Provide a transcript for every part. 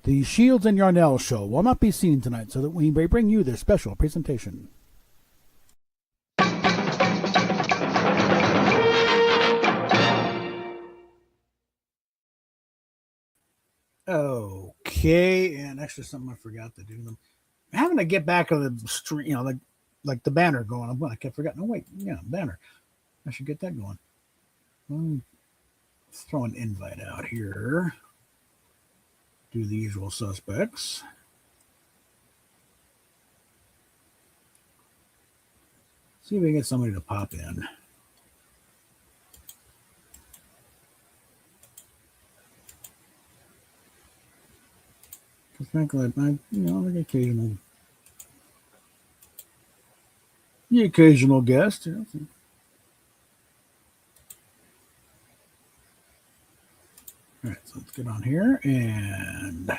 The Shields and Yarnell show will not be seen tonight, so that we may bring you their special presentation. Okay, and actually something I forgot to do. I'm having to get back on the street, like the banner going. I kept forgetting. Oh wait, yeah, banner. I should get that going. Let's throw an invite out here. Do the usual suspects. See if we can get somebody to pop in. Because frankly, the occasional guest. All right, so let's get on here and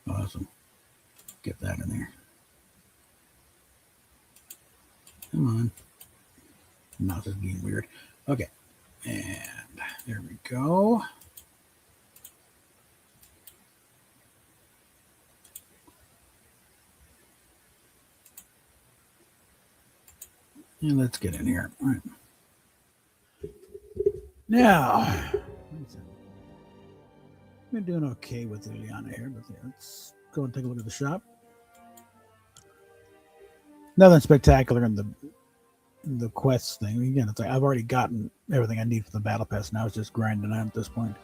awesome. Get that in there. Come on. Mouse is being weird. Okay, and there we go. And let's get in here. All right. Now, I've been doing okay with Liliana here, but let's go and take a look at the shop. Nothing spectacular in the quest thing. Again, it's like I've already gotten everything I need for the battle pass. Now it's just grinding out at this point.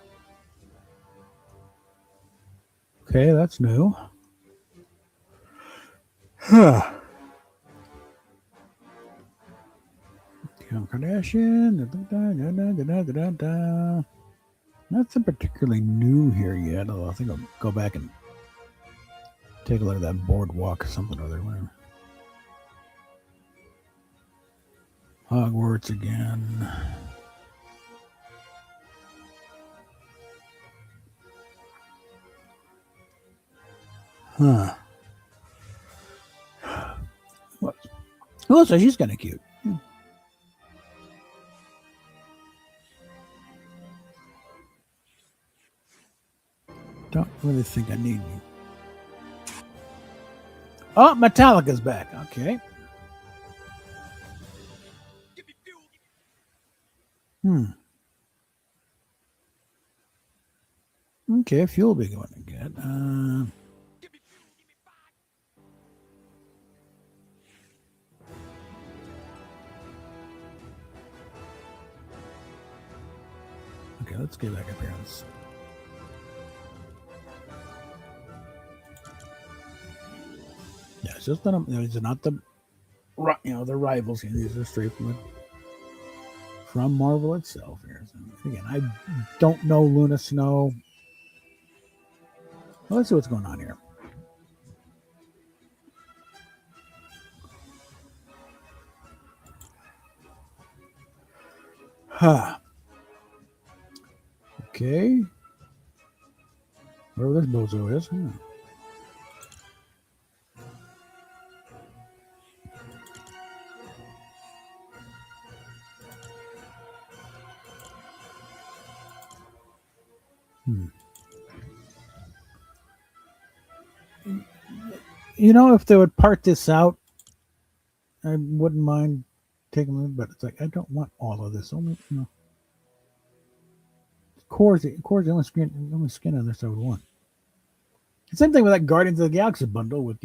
Okay, that's new. Huh. Kim Kardashian. Nothing particularly new here yet. Although I think I'll go back and take a look at that boardwalk or something or other. Whatever. Hogwarts again. Huh. What? Oh, so she's kind of cute. Don't really think I need you. Oh, Metallica's back. Okay. Okay, fuel will be going to get. Okay, let's get back up here. Yeah, it's just not. These are not the rivals here. These are straight from Marvel itself here. So, again, I don't know Luna Snow. Well, let's see what's going on here. Huh. Okay. Wherever this bozo is. If they would part this out, I wouldn't mind taking them, but it's like I don't want all of this. Only Core's the only skin on this I would want. Same thing with that Guardians of the Galaxy bundle with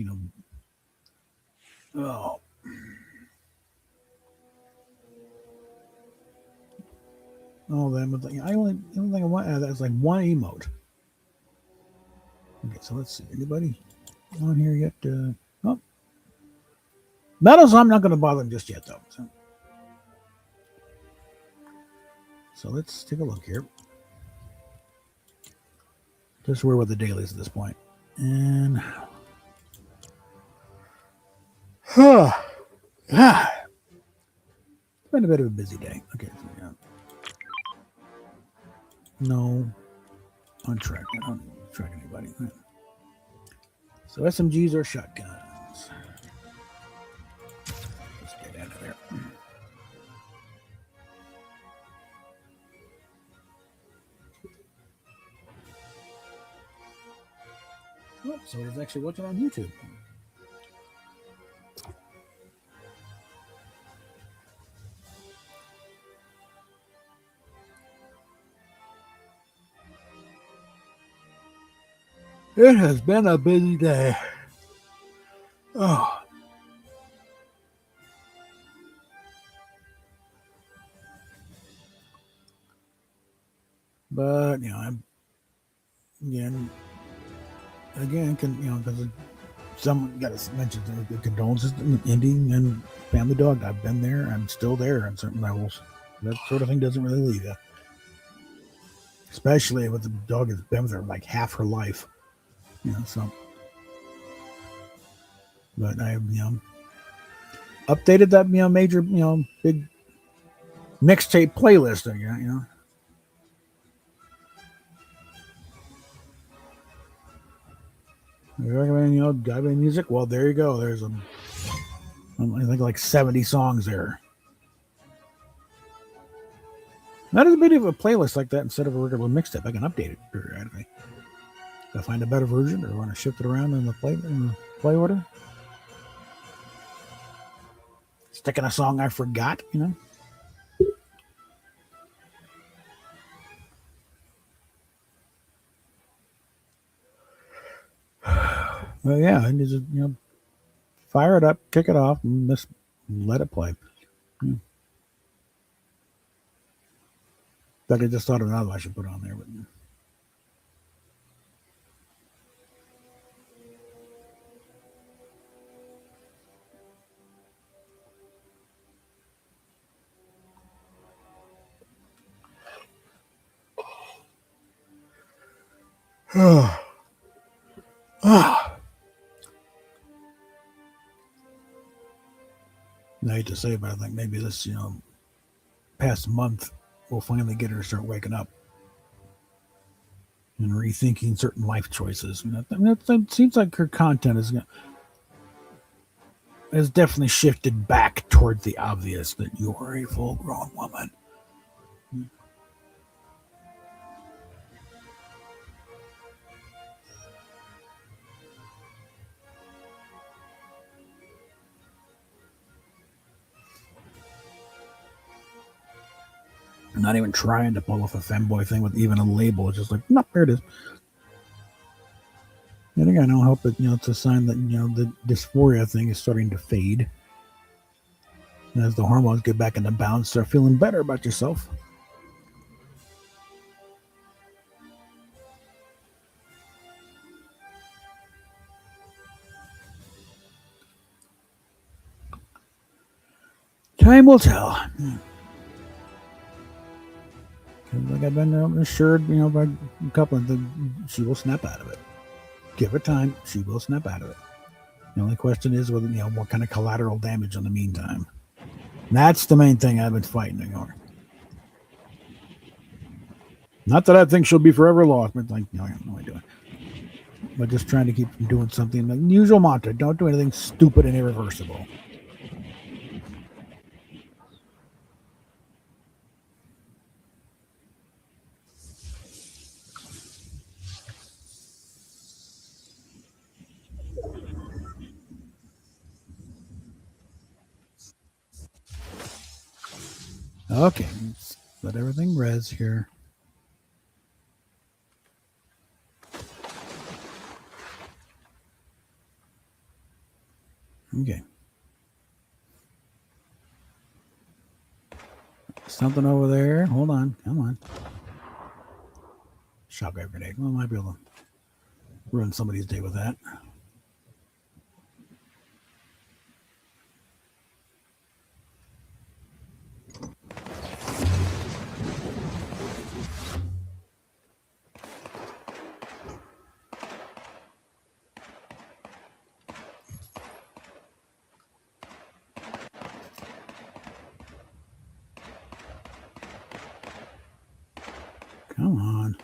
oh. All them. The only thing I want out of that is like one emote. Okay, so let's see. Anybody on here yet? Oh, Metals. I'm not going to bother them just yet, though. So let's take a look here. Just where the dailies at this point, and it's been a bit of a busy day. Okay, so yeah. No, on track. I don't track anybody. Right. So SMGs or shotguns. Let's get out of there. Oh, so he's actually watching on YouTube. It has been a busy day. Oh. But, I'm again, because someone got to mention the condolences to Indy and Family Dog. I've been there. I'm still there on certain levels. That sort of thing doesn't really leave you, especially with the dog that's been with her like half her life. So, but I, updated that, major, big mixtape playlist. You recommend, driving music? Well, there you go. There's I think like 70 songs there. Not as big of a playlist like that instead of a regular mixtape. I can update it periodically. If I find a better version or want to shift it around in the play order. Sticking a song I forgot. Well, yeah, and just fire it up, kick it off, and just let it play. In fact, I just thought of another I should put on there. But, I hate to say it, but I think maybe this, past month will finally get her to start waking up and rethinking certain life choices. It seems like her content has definitely shifted back toward the obvious that you are a full-grown woman. Not even trying to pull off a femboy thing with even a label. It's just like, no, there it is. And again, I don't hope that, it's a sign that, the dysphoria thing is starting to fade. And as the hormones get back into balance, start feeling better about yourself. Time will tell. Like I've been assured, by a couple of them, she will snap out of it. Give her time, she will snap out of it. The only question is whether, what kind of collateral damage in the meantime. That's the main thing I've been fighting over. Not that I think she'll be forever lost, but like, I have no idea. But just trying to keep from doing something like usual mantra: don't do anything stupid and irreversible. Okay, let's let everything res here. Okay. Something over there. Hold on. Come on. Shotgun grenade. Well, I might be able to ruin somebody's day with that. Come on.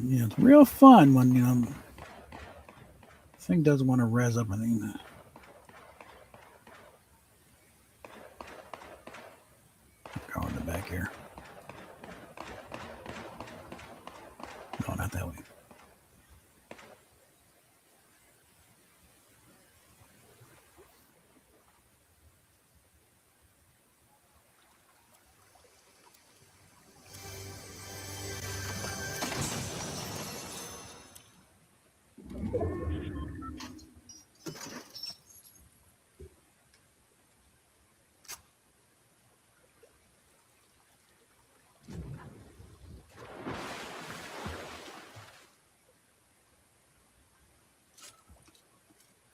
Yeah, it's real fun when the thing doesn't want to res up anything.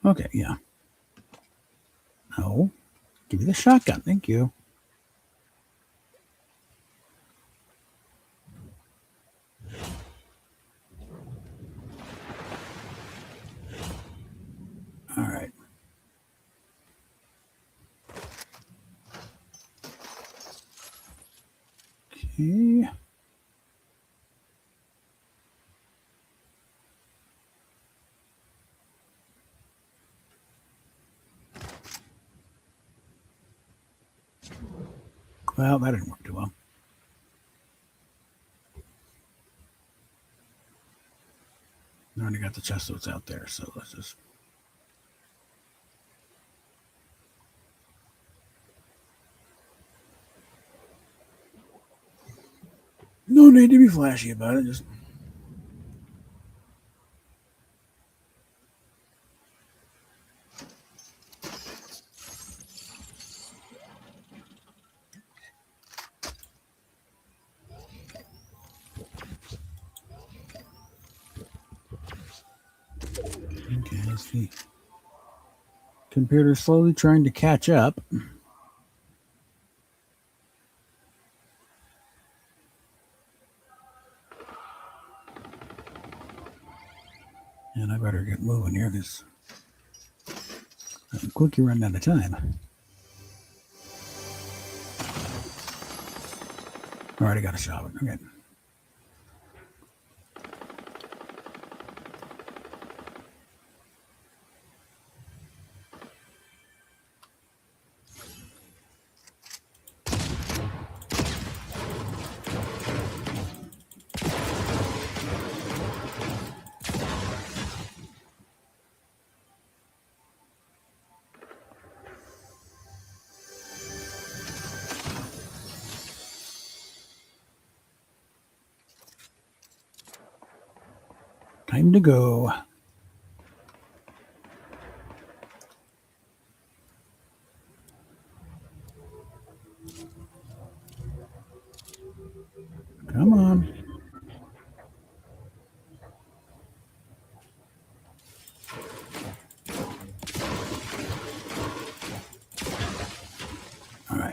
Okay, yeah. No. Give me the shotgun. Thank you. All right. Okay. Well, that didn't work too well. I already got the chest notes out there, so let's just. No need to be flashy about it. Just. Okay, let's see. Computer slowly trying to catch up. And I better get moving here because I'm quickly running out of time. Already got a shower. Okay. Time to go. Come on. All right.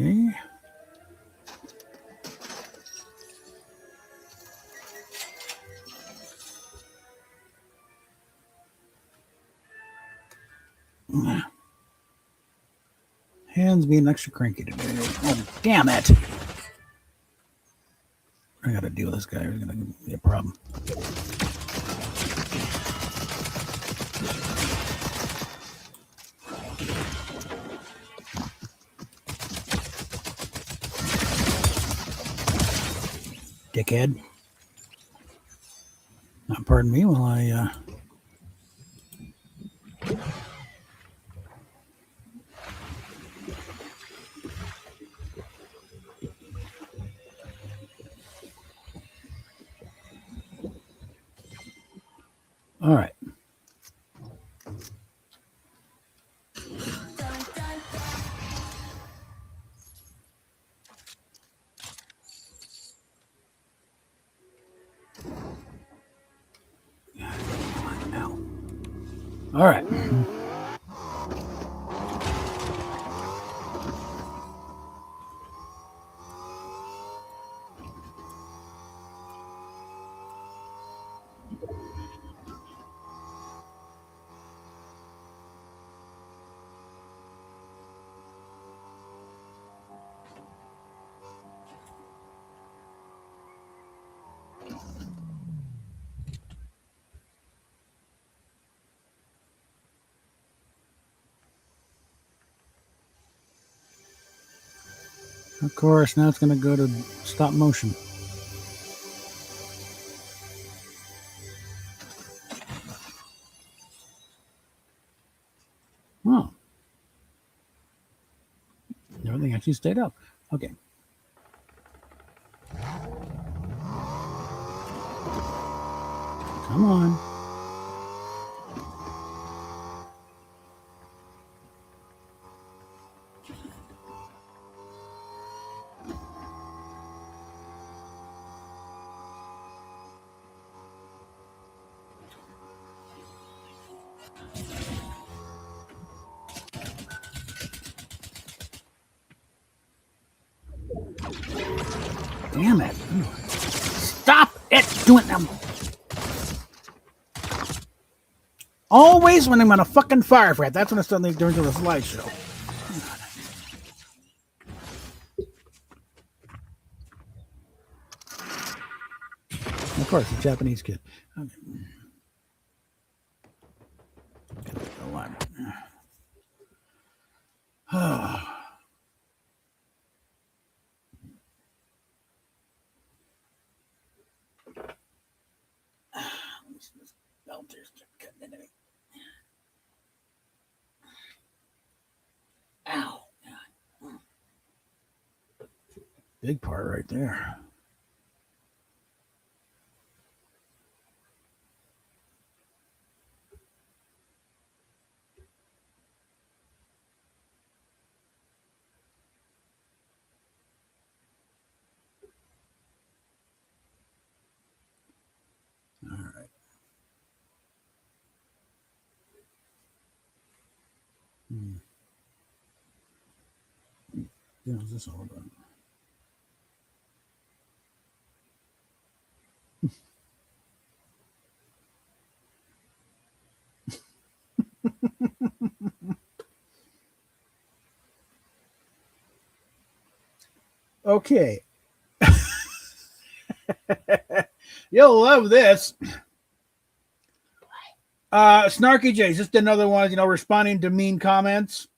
Okay. Hands being extra cranky today. Oh, damn it. I gotta deal with this guy. He's gonna be a problem. Dickhead. Not pardon me while I all right. All right. Of course, now it's going to go to stop motion. Oh, everything actually stayed up. Okay. Come on. Damn it. Stop it doing them. Always when I'm on a fucking fire fret. That's when it suddenly turns into a slideshow. Of course, a Japanese kid. Okay. Ow. Big part right there. All right. Yeah, what's this all about? Okay. You'll love this. Snarky J, just another one, responding to mean comments.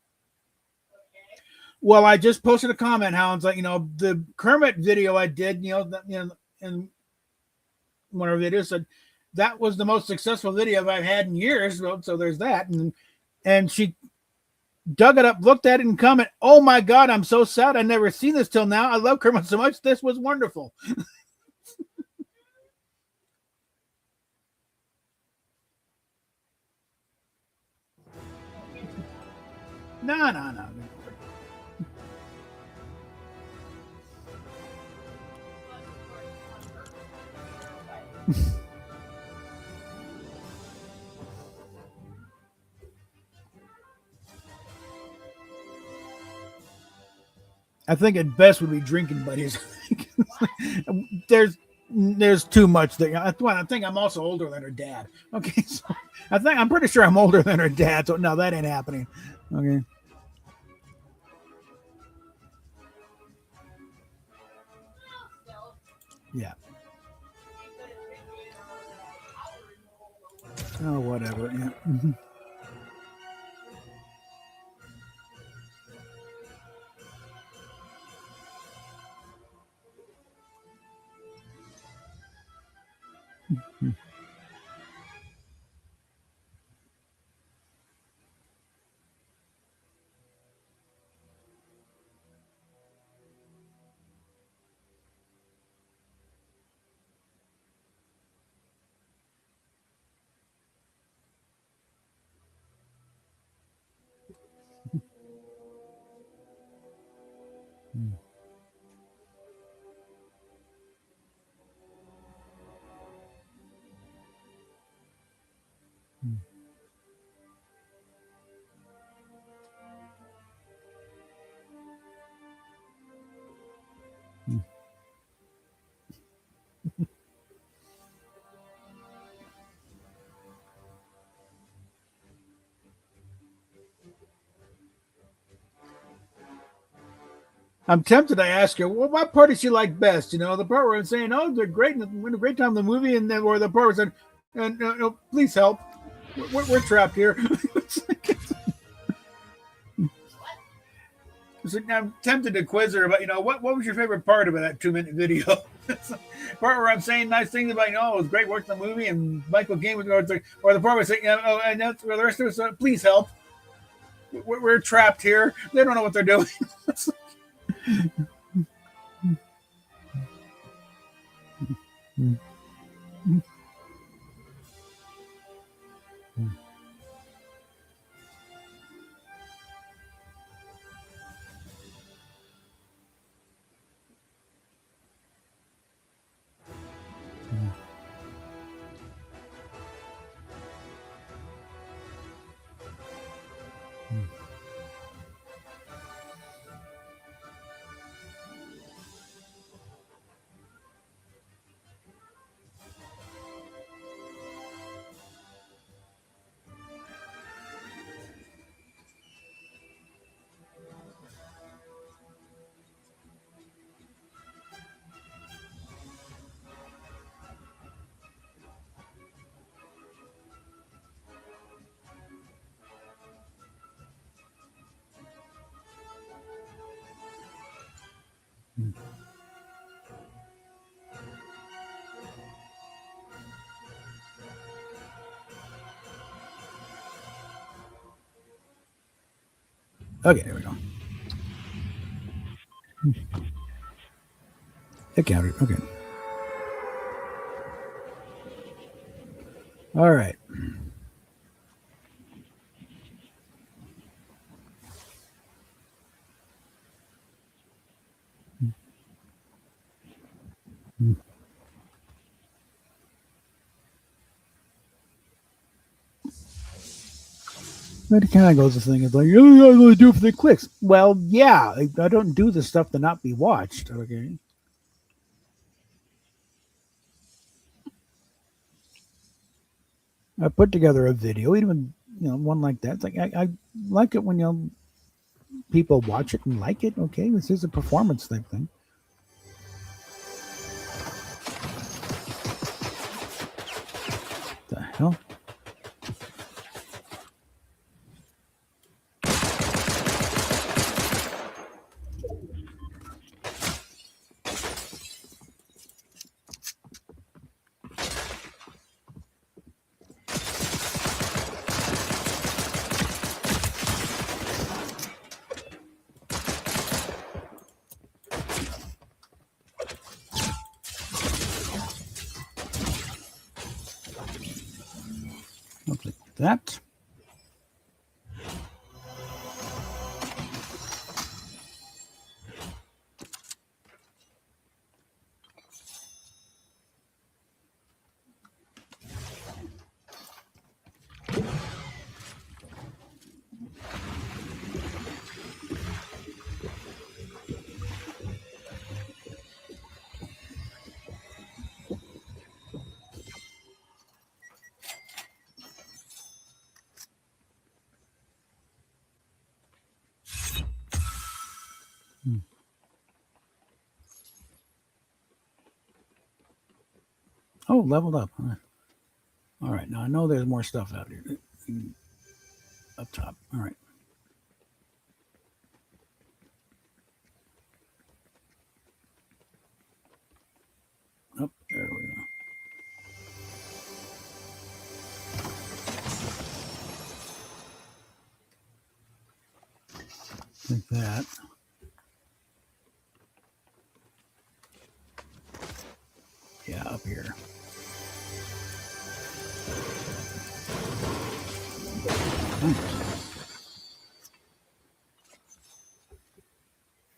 Well, I just posted a comment, how it's like, the Kermit video I did, in one of our videos said that was the most successful video I've had in years. So there's that. And she dug it up, looked at it, and comment, "Oh my God, I'm so sad. I never seen this till now. I love Kermit so much. This was wonderful." No. I think at best would be drinking buddies. there's too much there. I think I'm also older than her dad. Okay, so I'm pretty sure I'm older than her dad. So no, that ain't happening. Okay. Yeah. Oh, whatever. Yeah. Mm-hmm. I'm tempted to ask her, well, what part does she like best? The part where I'm saying, oh, they're great, we had a great time in the movie, and then or the part where I said, and please help, we're trapped here. I'm tempted to quiz her about, what was your favorite part about that 2-minute video? Part where I'm saying nice things about, it was great watching the movie, and Michael Caine was, or the part where I say, and that's where the rest of us, please help. We're trapped here. They don't know what they're doing. Okay, there we go. It counted. Okay. All right. But it kind of goes the thing is like, oh, I only do it for the clicks. Well, yeah, I don't do the stuff to not be watched. Okay. I put together a video, even one like that. It's like I like it when people watch it and like it. Okay, this is a performance type thing. The hell? Look like that. Oh, leveled up. All right. Now I know there's more stuff out here. Up top. All right. Oh, there we go. Like that. Yeah, up here.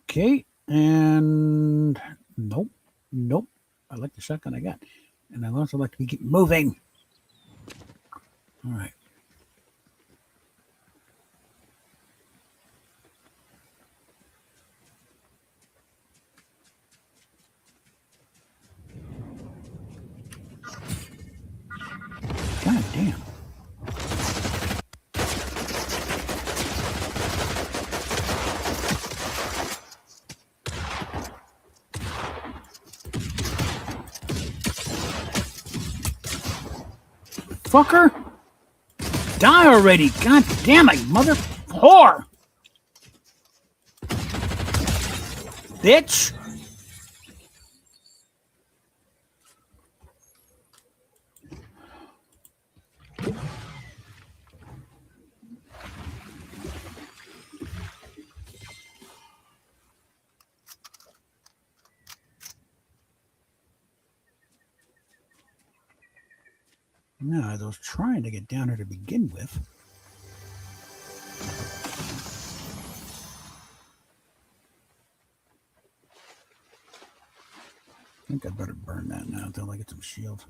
Okay, and nope. I like the shotgun I got, and I also like to keep moving. All right. God damn. motherfucker! Die already! God damn it, mother whore! Bitch! No, I was trying to get down here to begin with. I think I better burn that now until I get some shield.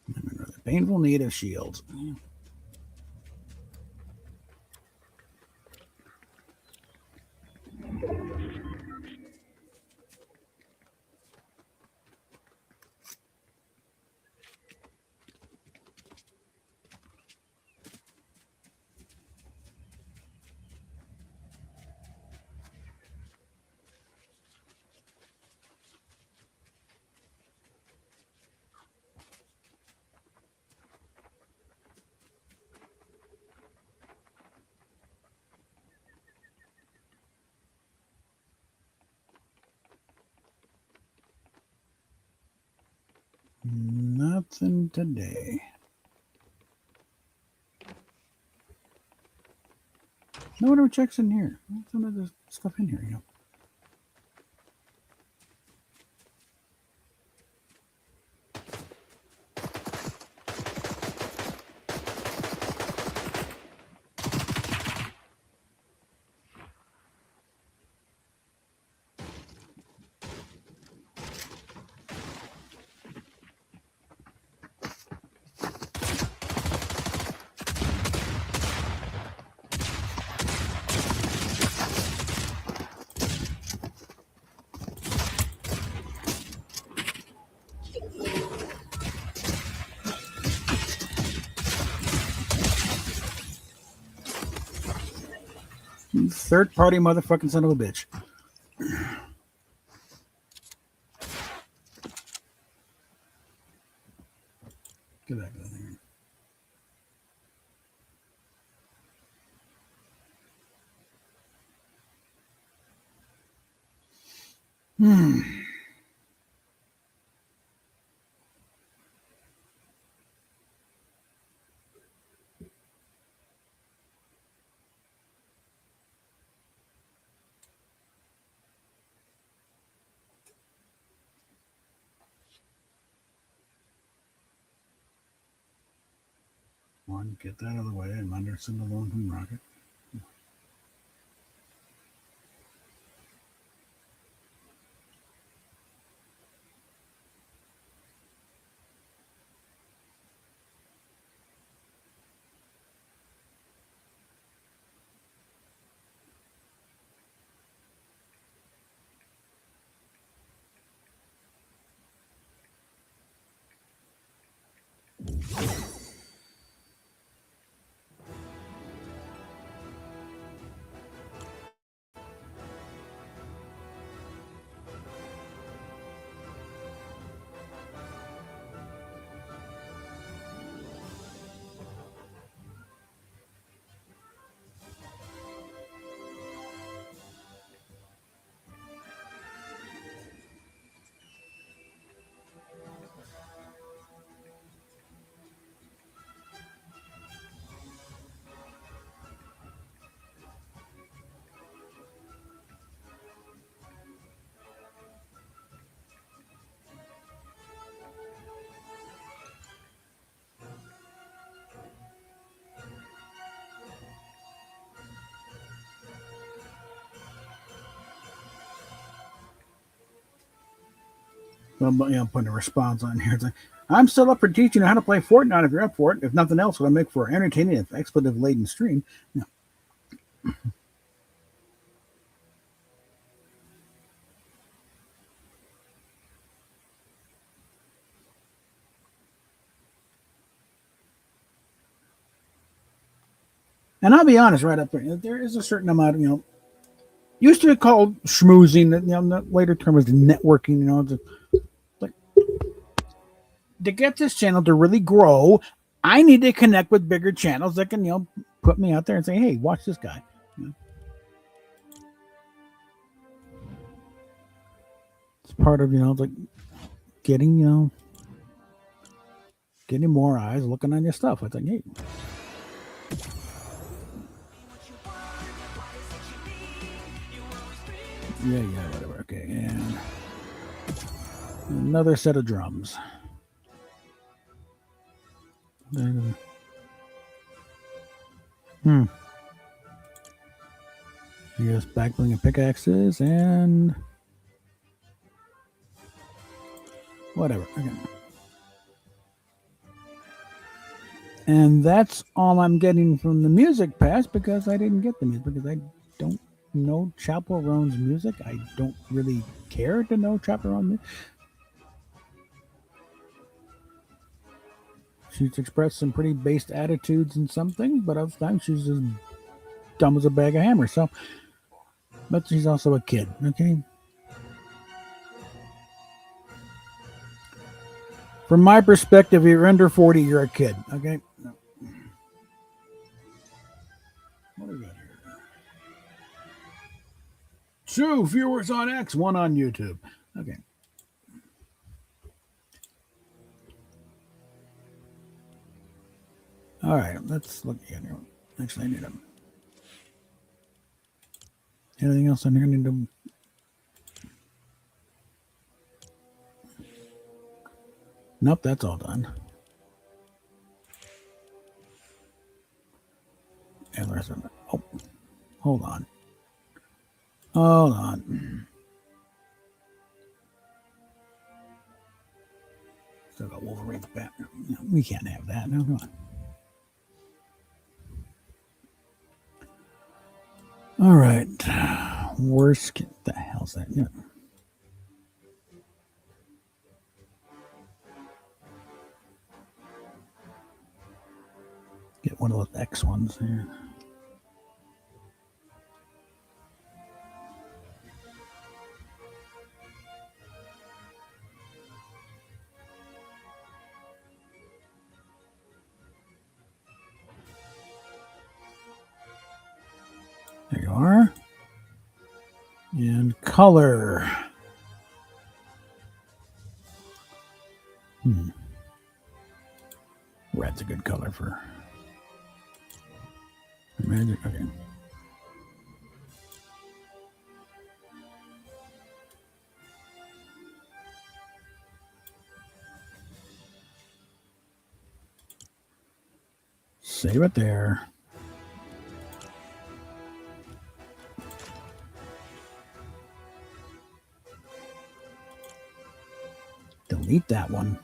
The painful need of shields. Nothing today. No one ever checks in here. Some of the stuff in here, you know. You third-party motherfucking son of a bitch. Get back to that thing. One, get that out of the way. I'm Anderson alone from Rocket. putting a response on here. It's like, I'm still up for teaching you how to play Fortnite if you're up for it. If nothing else, what I make for an entertaining and expletive-laden stream. Yeah. And I'll be honest, right up there is a certain amount of, used to be called schmoozing. The later term is networking. Like, to get this channel to really grow, I need to connect with bigger channels that can, put me out there and say, hey, watch this guy. It's part of, like getting, getting more eyes looking on your stuff. I think, hey. Yeah, whatever. Okay, and another set of drums. Yes, back bling and pickaxes and whatever. Okay. And that's all I'm getting from the music pass because I didn't get the music because I don't know Chapel Roan's music. I don't really care to know Chapel Roan's music. She's expressed some pretty based attitudes in some things, but other times she's as dumb as a bag of hammers. So, but she's also a kid, okay? From my perspective, if you're under 40, you're a kid, okay? What do we got here? 2 viewers on X, 1 on YouTube. Okay. All right, let's look again here. Actually, I need them. Anything else on here? I need to. Nope, that's all done. And the rest of it. Oh, hold on. Hold on. Still got Wolverine's back. No, we can't have that. No, come on. All right. Worst. What the hell's that? Yeah. Get one of those X ones here. There you are. And color. Red's a good color for magic. Okay. Save it there. Delete that one.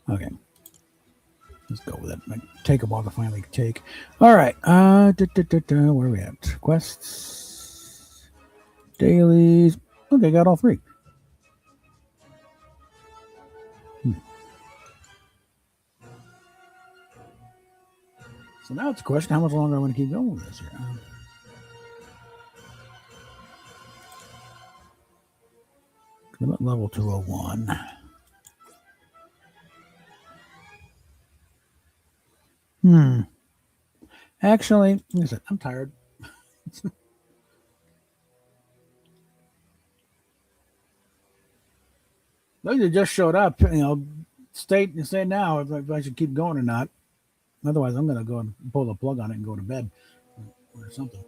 Okay. Let's go with it. Might take a while to finally take. All right. Where are we at? Quests, dailies. Okay, got all 3. So now it's a question: how much longer I want to keep going with this here? I'm at level 201. Actually, listen, I'm tired. Those just showed up. State now if I should keep going or not. Otherwise, I'm going to go and pull the plug on it and go to bed or something.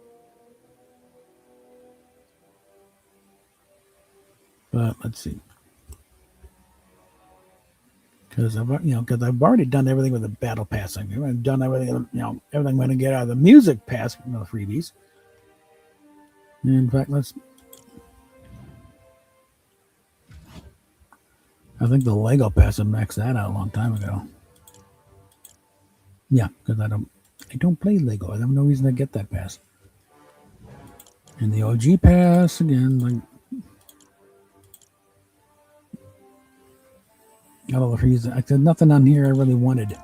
But let's see. because I've already done everything with the battle pass. I've done everything, everything I'm going to get out of the music pass, freebies. In fact, I think the Lego pass I maxed that out a long time ago. Yeah, because I don't play Lego. I have no reason to get that pass. And the OG pass again, I don't know if he's. There's nothing on here I really wanted.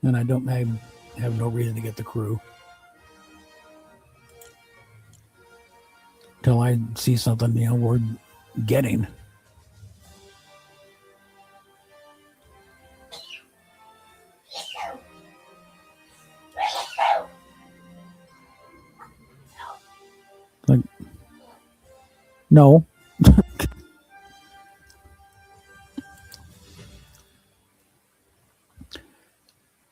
And I have no reason to get the crew till I see something worth getting. Like, no.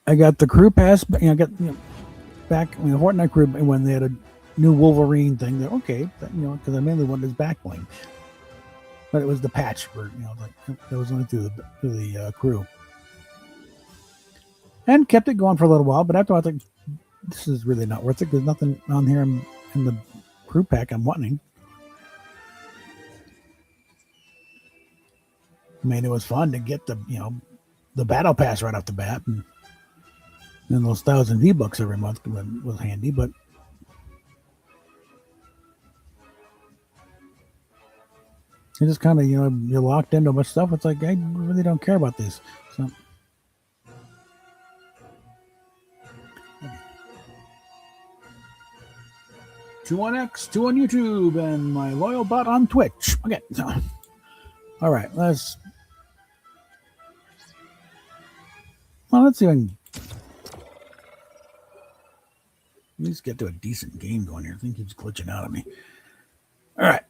I got the crew pass. I got back the Fortnite crew when they had a new Wolverine thing. Okay, because I mainly wanted his back bling, but it was the patch for that was only through the crew, and kept it going for a little while. But after I was like, this is really not worth it. There's nothing on here in the crew pack I'm wanting. I mean, it was fun to get the battle pass right off the bat, and those 1,000 V-Bucks every month was handy, but you just kind of you're locked into much stuff. It's like I really don't care about this. So 2 on X, 2 on YouTube, and my loyal bot on Twitch. Okay, so all right, let's see if I can at least get to a decent game going here. I think he's glitching out on me. All right.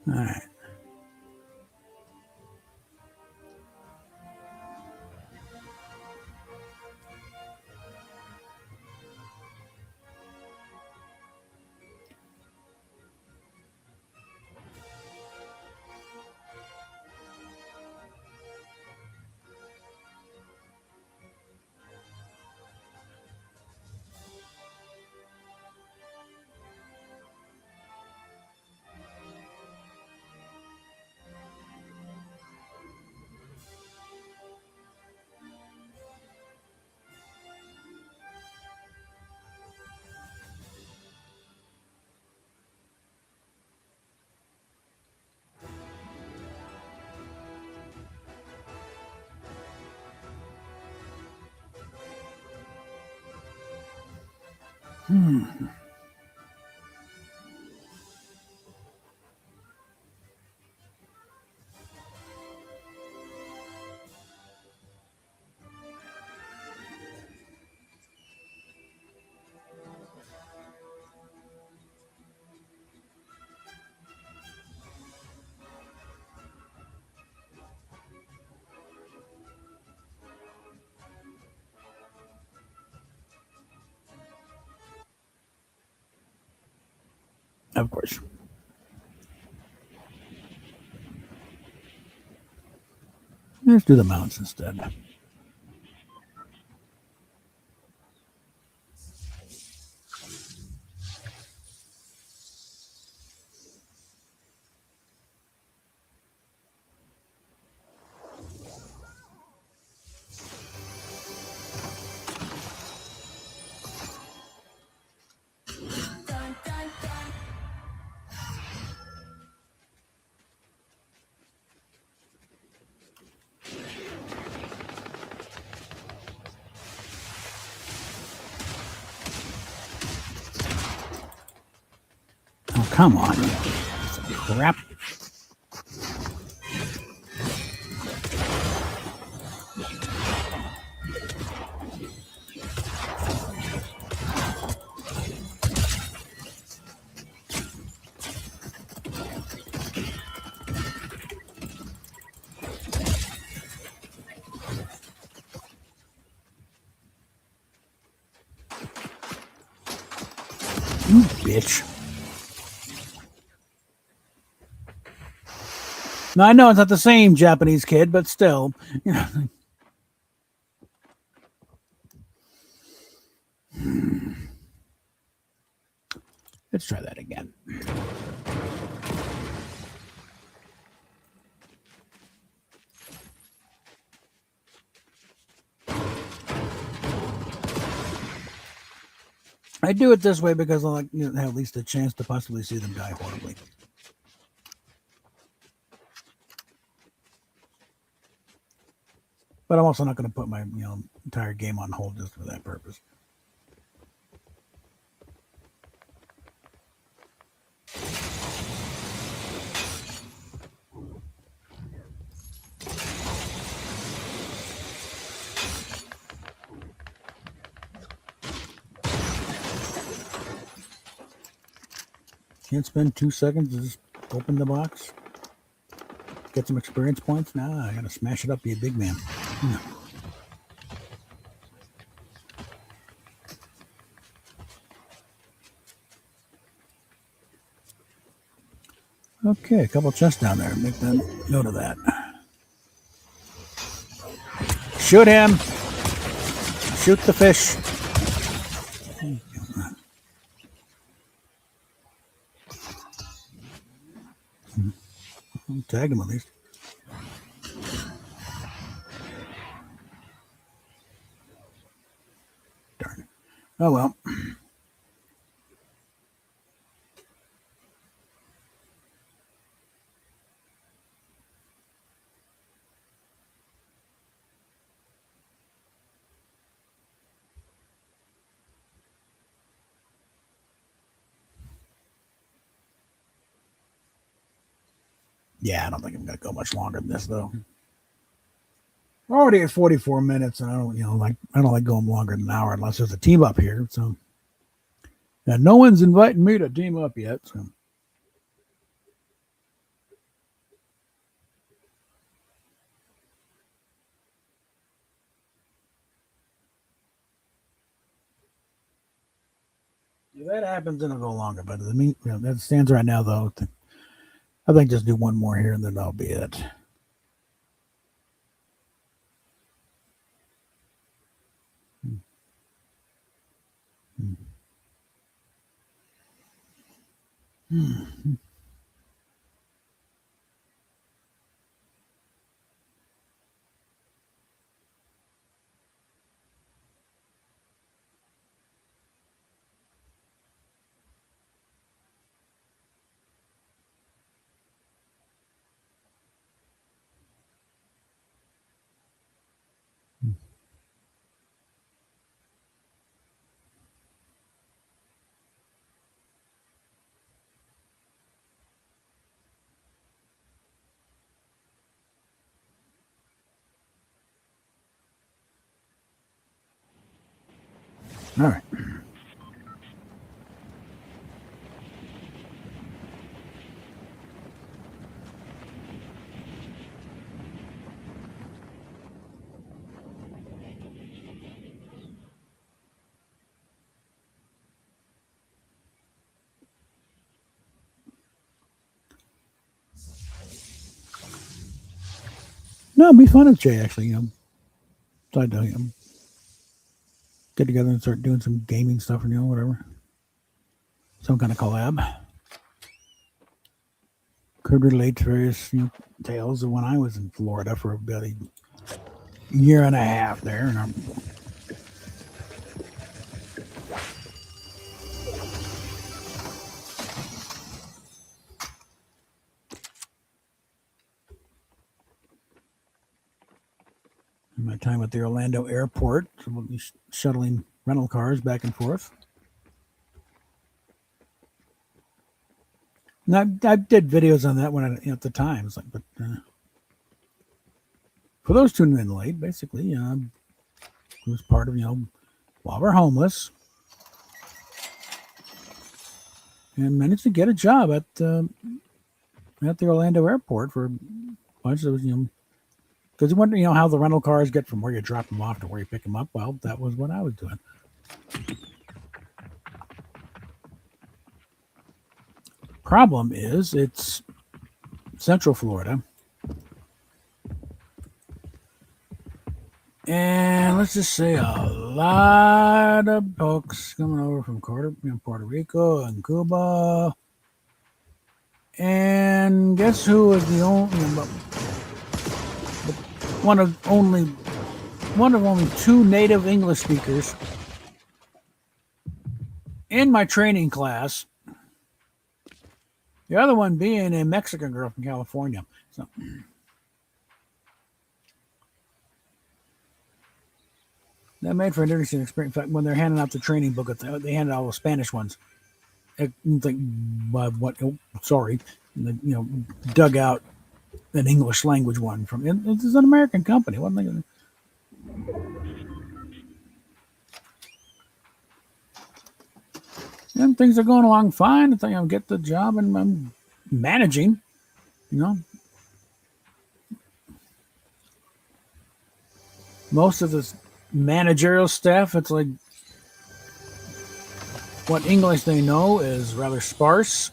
All right. Of course. Let's do the mounts instead. come on, you piece of crap. You bitch. Now, I know it's not the same Japanese kid, but still, you know. Let's try that again. I do it this way because I like have at least a chance to possibly see them die horribly. But I'm also not going to put my entire game on hold just for that purpose. Can't spend 2 seconds to just open the box, get some experience points. Nah, I gotta smash it up, be a big man. Okay, a couple chests down there. Make that note of that. Shoot him! Shoot the fish. Tag him at least. Darn it. Oh well. Yeah, I don't think I'm gonna go much longer than this though. We're already at 44 minutes, and I don't like going longer than an hour unless there's a team up here. So, yeah, no one's inviting me to team up yet. So. If that happens, then it'll go longer. But I mean, that stands right now, though. I think just do one more here, and then that'll be it. All right. No, it'd be fun if Jay actually, decide to get together and start doing some gaming stuff, or whatever, some kind of collab. Could relate to various tales of when I was in Florida for about a year and a half there, and I'm. My time at the Orlando airport, so we'll be shuttling rental cars back and forth. And I did videos on that when at the time. It's like, but for those tuning in late, basically, it was part of while we're homeless and managed to get a job at the Orlando airport for a bunch of because you wonder how the rental cars get from where you drop them off to where you pick them up. Well, that was what I was doing. Problem is, it's Central Florida. And let's just say a lot of folks coming over from Puerto Rico and Cuba. And guess who was the only one of only two native English speakers in my training class? The other one being a Mexican girl from California. So that made for an interesting experience. In fact, when they're handing out the training book, they handed out all the Spanish ones. Like, what? Oh, sorry, dug out an English language one from. This is an American company. What am I? And things are going along fine. I think I'll get the job, and I'm managing. Most of the managerial staff, it's like what English they know is rather sparse.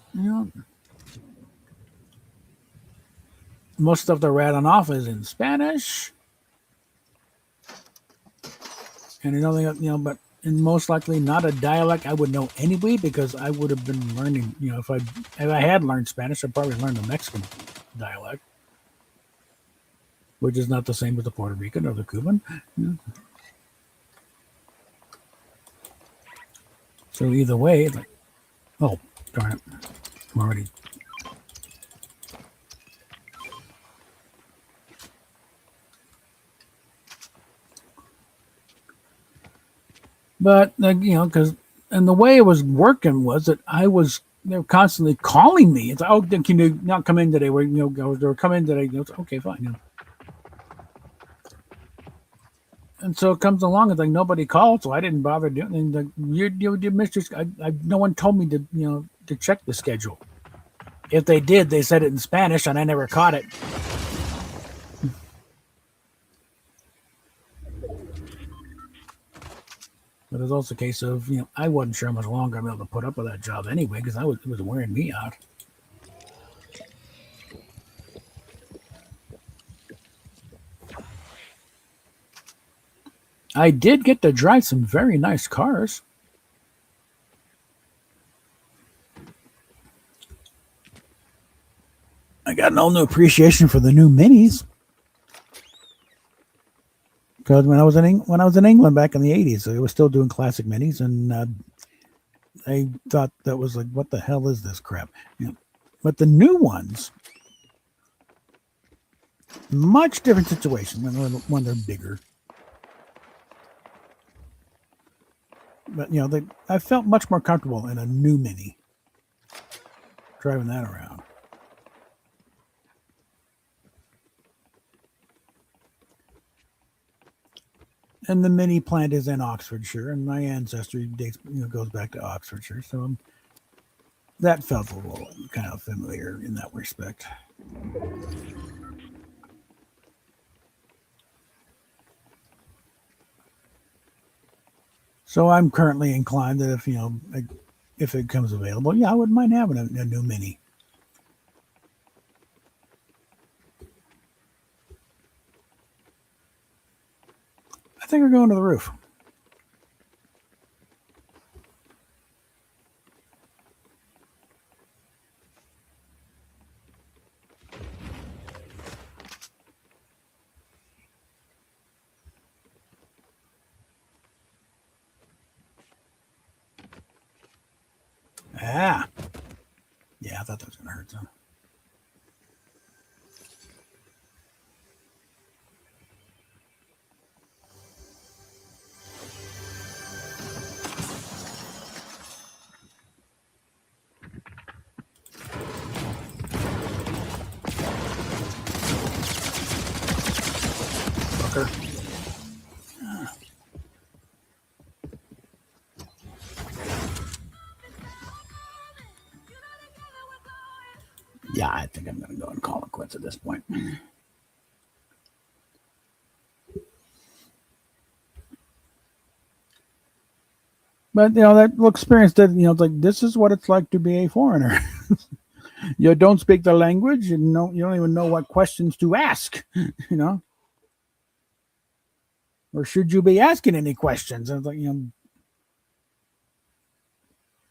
Most stuff they're rattling off is in Spanish, and but and most likely not a dialect I would know anyway because I would have been learning. If I had learned Spanish, I'd probably learn the Mexican dialect, which is not the same as the Puerto Rican or the Cuban. So either way, it's like, oh darn it, I'm already. But because and the way it was working was that they were constantly calling me. It's like, oh, can you not come in today? They were coming in today. Okay, fine. And so it comes along. It's like nobody called, so I didn't bother doing. And like you missed your. No one told me to check the schedule. If they did, they said it in Spanish, and I never caught it. But it was also a case of, I wasn't sure how much longer I'm able to put up with that job anyway, because it was wearing me out. I did get to drive some very nice cars. I got an all new appreciation for the new minis. Because when I was in England back in the '80s, they were still doing classic minis, and I thought that was like, what the hell is this crap? But the new ones, much different situation when they're bigger. But I felt much more comfortable in a new mini driving that around. And the mini plant is in Oxfordshire, and my ancestry goes back to Oxfordshire, so that felt a little kind of familiar in that respect. So I'm currently inclined that if it comes available, I wouldn't mind having a new mini. I think we're going to the roof. Ah, yeah, I thought that was going to hurt some. Yeah, I think I'm going to go and call it quits at this point. But that little experience that it's like this is what it's like to be a foreigner. You don't speak the language, and you don't even know what questions to ask. Or should you be asking any questions? And it's like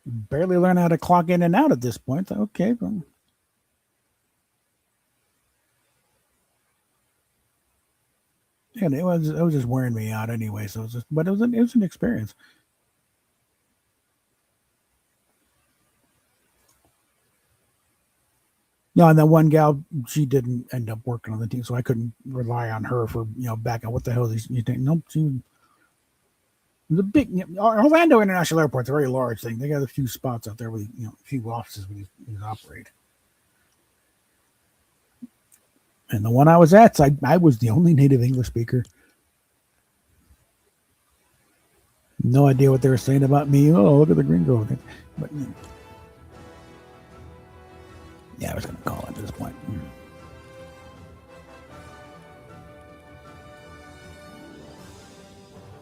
barely learn how to clock in and out at this point. Okay, well, and it was just wearing me out anyway. So but it was an experience. No, and that one gal, she didn't end up working on the team, so I couldn't rely on her for back on what the hell is you think? Nope, she the big Orlando International Airport's a very large thing. They got a few spots out there with a few offices where you operate. And the one I was at, I was the only native English speaker. No idea what they were saying about me. Oh, look at the green girl. But yeah, I was going to call it at this point.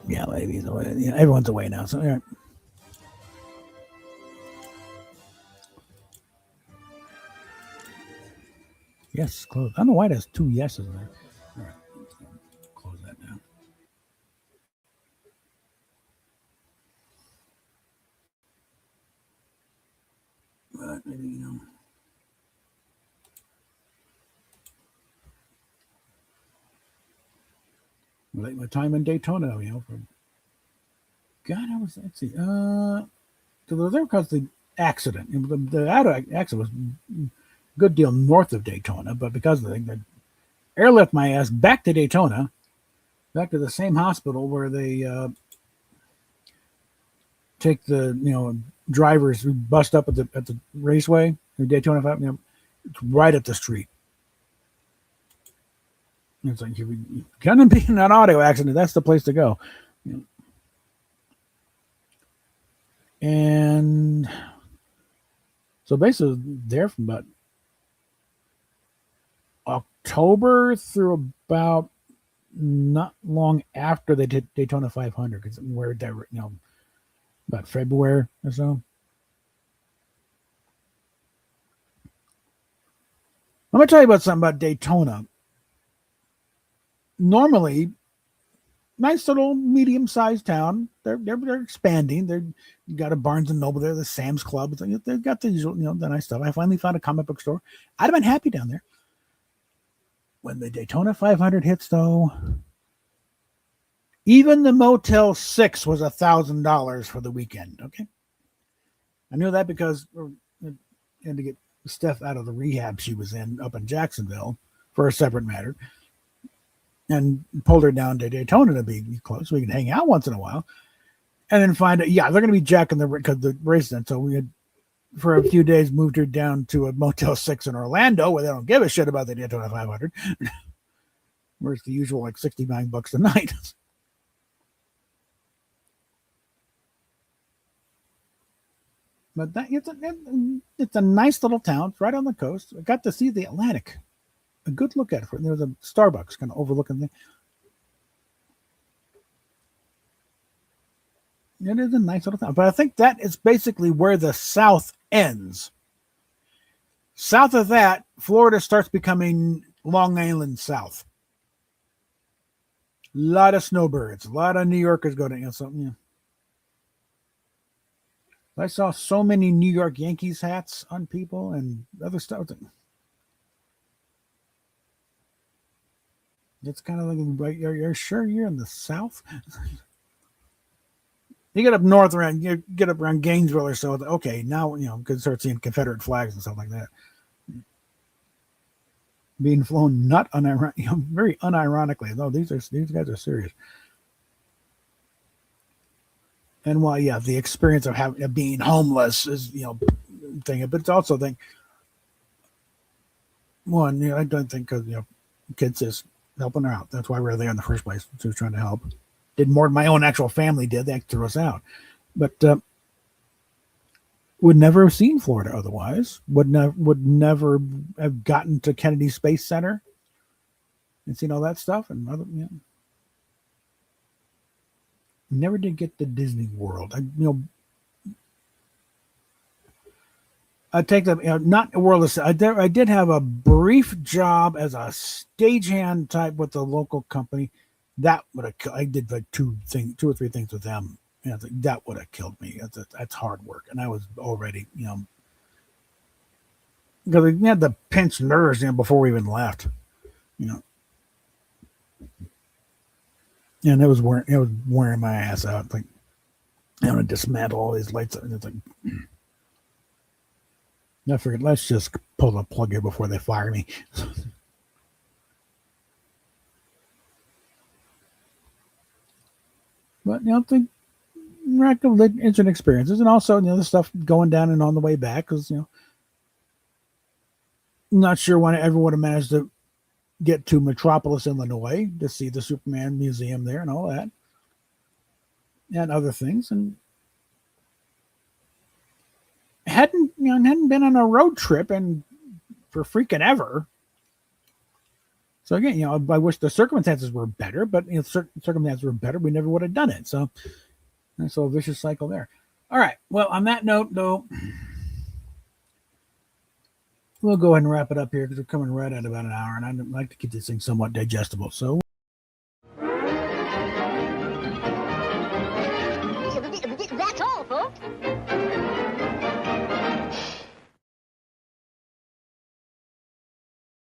Yeah, ladies away. Everyone's away now. So yeah. Yes, close. I don't know why there's 2 yeses there. All right, close that now. But maybe like my time in Daytona, for God, let's see, so they were there because of the accident. The accident was a good deal north of Daytona, but because of the airlift my ass back to Daytona, back to the same hospital where they take the drivers who bust up at the raceway, the Daytona 5. It's right up the street. It's like you're gonna be in an auto accident. That's the place to go. And so basically, there from about October through about not long after they did Daytona 500, because where they were, about February or so. I'm gonna tell you about something about Daytona. Normally, nice little medium-sized town. They're expanding. They've got a Barnes and Noble there, the Sam's Club. They've got the usual, the nice stuff. I finally found a comic book store. I'd have been happy down there. When the Daytona 500 hits, though, even the Motel 6 was $1,000 for the weekend. Okay, I knew that because I had to get Steph out of the rehab she was in up in Jacksonville for a separate matter, and pulled her down to Daytona to be close so we can hang out once in a while, and then find out, they're going to be jacking the race then. So we had, for a few days, moved her down to a Motel 6 in Orlando where they don't give a shit about the Daytona 500, where it's the usual like $69 a night. But it's a nice little town. It's right on the coast. I got to see the Atlantic. A good look at it. There was a Starbucks kind of overlooking the. It is a nice little town. But I think that is basically where the South ends. South of that, Florida starts becoming Long Island South. A lot of snowbirds. A lot of New Yorkers go to something. Yeah. I saw so many New York Yankees hats on people and other stuff. It's kind of like, you're sure you're in the South? You get up north around, you get up around Gainesville or so. Okay, now you can start seeing Confederate flags and stuff like that being flown, not very unironically. No, these guys are serious. And while the experience of being homeless is thing, but it's also thing. One, I don't think because kids is helping her out. That's why we were there in the first place. She was trying to help. Did more than my own actual family did. They threw us out, but Would never have seen Florida otherwise. Would never have gotten to Kennedy Space Center and seen all that stuff. And other, never did get to Disney World. I take that, not a world of. I did have a brief job as a stagehand type with a local company. That would have. I did like two or three things with them. And that would have killed me. That's hard work, and I was already, because we had the pinched nerves, before we even left, you know, and it was wearing my ass out. It's like, I'm gonna dismantle all these lights, and it's like, I figured let's just pull the plug here before they fire me. But the instant experiences, and also the stuff going down and on the way back, because I'm not sure when I ever would have managed to get to Metropolis, Illinois, to see the Superman Museum there and all that, and other things, and hadn't been on a road trip and for freaking ever. So again, I wish the circumstances were better, but circumstances were better, we never would have done it. So that's a vicious cycle there. All right. Well, on that note, though, we'll go ahead and wrap it up here because we're coming right at about an hour, and I'd like to keep this thing somewhat digestible. So